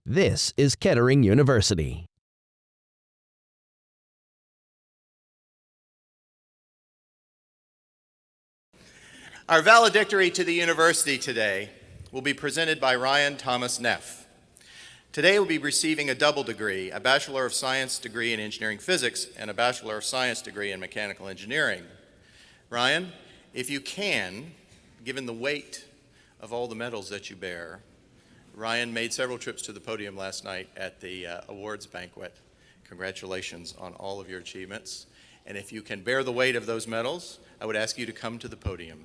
This is Kettering University. Our valedictory to the university today will be presented by Ryan Thomas Neph. Today we'll be receiving a double degree, a Bachelor of Science degree in Engineering Physics and a Bachelor of Science degree in Mechanical Engineering. Ryan, if you can, given the weight of all the medals that you bear, Ryan made several trips to the podium last night at the awards banquet. Congratulations on all of your achievements. And if you can bear the weight of those medals, I would ask you to come to the podium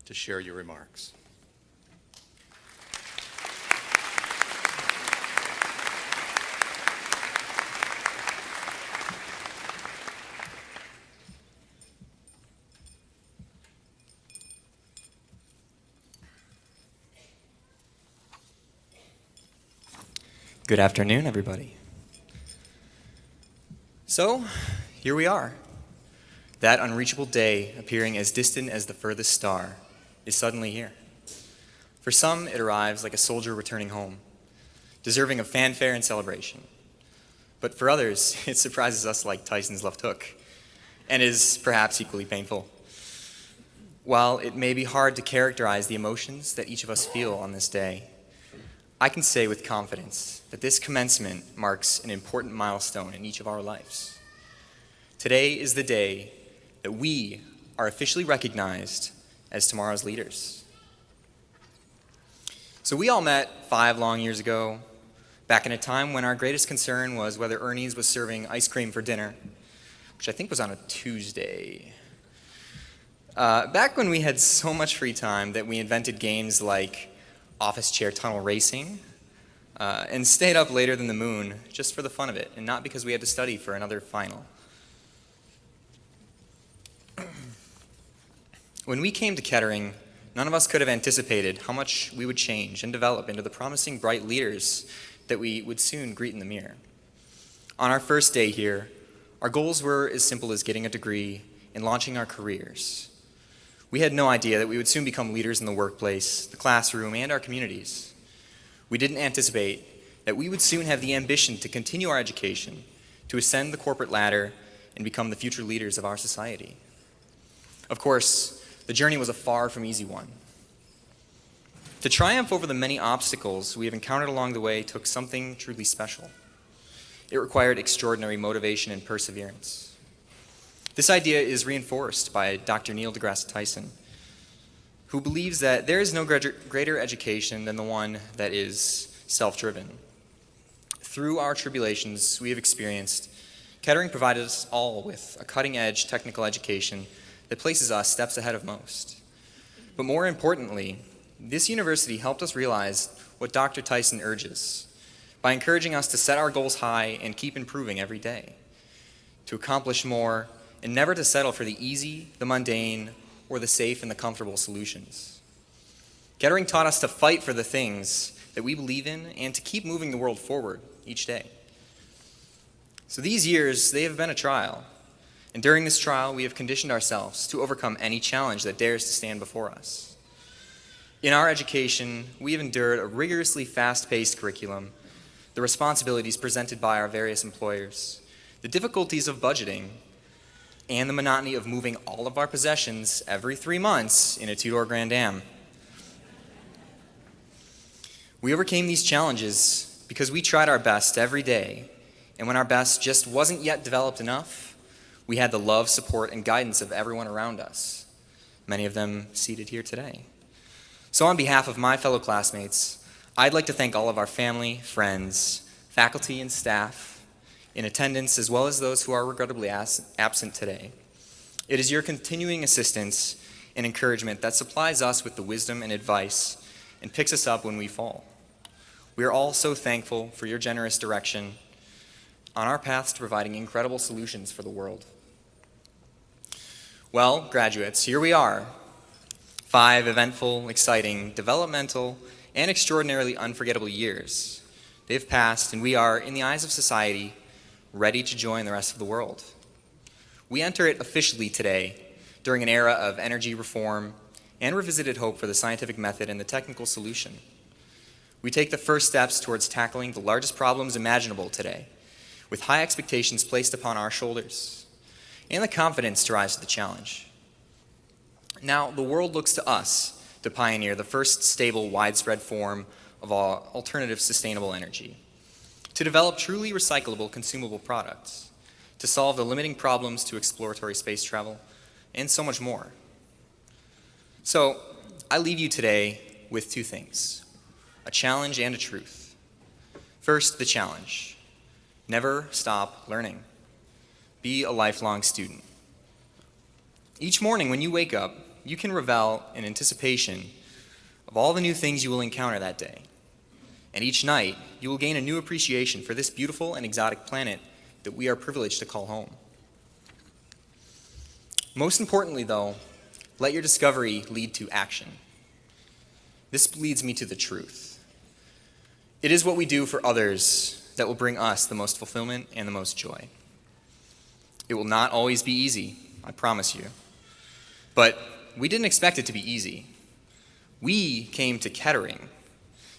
to share your remarks. Good afternoon, everybody. So, here we are. That unreachable day, appearing as distant as the furthest star, is suddenly here. For some, it arrives like a soldier returning home, deserving of fanfare and celebration. But for others, it surprises us like Tyson's left hook, and is perhaps equally painful. While it may be hard to characterize the emotions that each of us feel on this day, I can say with confidence that this commencement marks an important milestone in each of our lives. Today is the day that we are officially recognized as tomorrow's leaders. So we all met 5 long years ago, back in a time when our greatest concern was whether Ernie's was serving ice cream for dinner, which I think was on a Tuesday. Back when we had so much free time that we invented games like office chair tunnel racing, and stayed up later than the moon just for the fun of it, and not because we had to study for another final. When we came to Kettering, none of us could have anticipated how much we would change and develop into the promising, bright leaders that we would soon greet in the mirror. On our first day here, our goals were as simple as getting a degree and launching our careers. We had no idea that we would soon become leaders in the workplace, the classroom, and our communities. We didn't anticipate that we would soon have the ambition to continue our education, to ascend the corporate ladder, and become the future leaders of our society. Of course, the journey was a far from easy one. To triumph over the many obstacles we have encountered along the way took something truly special. It required extraordinary motivation and perseverance. This idea is reinforced by Dr. Neil deGrasse Tyson, who believes that there is no greater education than the one that is self-driven. Through our tribulations we have experienced, Kettering provided us all with a cutting-edge technical education that places us steps ahead of most. But more importantly, this university helped us realize what Dr. Tyson urges by encouraging us to set our goals high and keep improving every day, to accomplish more, and never to settle for the easy, the mundane, or the safe and the comfortable solutions. Kettering taught us to fight for the things that we believe in and to keep moving the world forward each day. So these years, they have been a trial. And during this trial, we have conditioned ourselves to overcome any challenge that dares to stand before us. In our education, we have endured a rigorously fast-paced curriculum, the responsibilities presented by our various employers, the difficulties of budgeting, and the monotony of moving all of our possessions every 3 months in a 2-door Grand Am. We overcame these challenges because we tried our best every day, and when our best just wasn't yet developed enough, we had the love, support, and guidance of everyone around us, many of them seated here today. So on behalf of my fellow classmates, I'd like to thank all of our family, friends, faculty, and staff in attendance, as well as those who are regrettably absent today. It is your continuing assistance and encouragement that supplies us with the wisdom and advice and picks us up when we fall. We are all so thankful for your generous direction on our paths to providing incredible solutions for the world. Well, graduates, here we are. 5 eventful, exciting, developmental, and extraordinarily unforgettable years. They've passed, and we are, in the eyes of society, ready to join the rest of the world. We enter it officially today, during an era of energy reform and revisited hope for the scientific method and the technical solution. We take the first steps towards tackling the largest problems imaginable today, with high expectations placed upon our shoulders, and the confidence to rise to the challenge. Now, the world looks to us to pioneer the first stable, widespread form of alternative sustainable energy, to develop truly recyclable, consumable products, to solve the limiting problems to exploratory space travel, and so much more. So, I leave you today with two things, a challenge and a truth. First, the challenge. Never stop learning. Be a lifelong student. Each morning when you wake up, you can revel in anticipation of all the new things you will encounter that day. And each night, you will gain a new appreciation for this beautiful and exotic planet that we are privileged to call home. Most importantly, though, let your discovery lead to action. This leads me to the truth. It is what we do for others that will bring us the most fulfillment and the most joy. It will not always be easy, I promise you. But we didn't expect it to be easy. We came to Kettering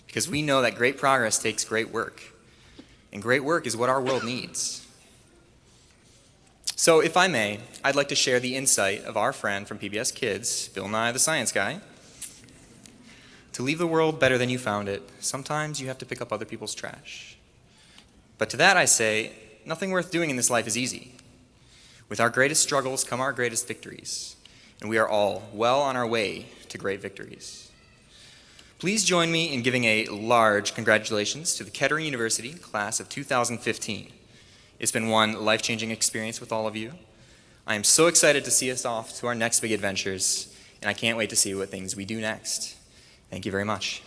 because we know that great progress takes great work, and great work is what our world needs. So if I may, I'd like to share the insight of our friend from PBS Kids, Bill Nye the Science Guy. To leave the world better than you found it, sometimes you have to pick up other people's trash. But to that I say, nothing worth doing in this life is easy. With our greatest struggles come our greatest victories, and we are all well on our way to great victories. Please join me in giving a large congratulations to the Kettering University class of 2015. It's been one life-changing experience with all of you. I am so excited to see us off to our next big adventures, and I can't wait to see what things we do next. Thank you very much.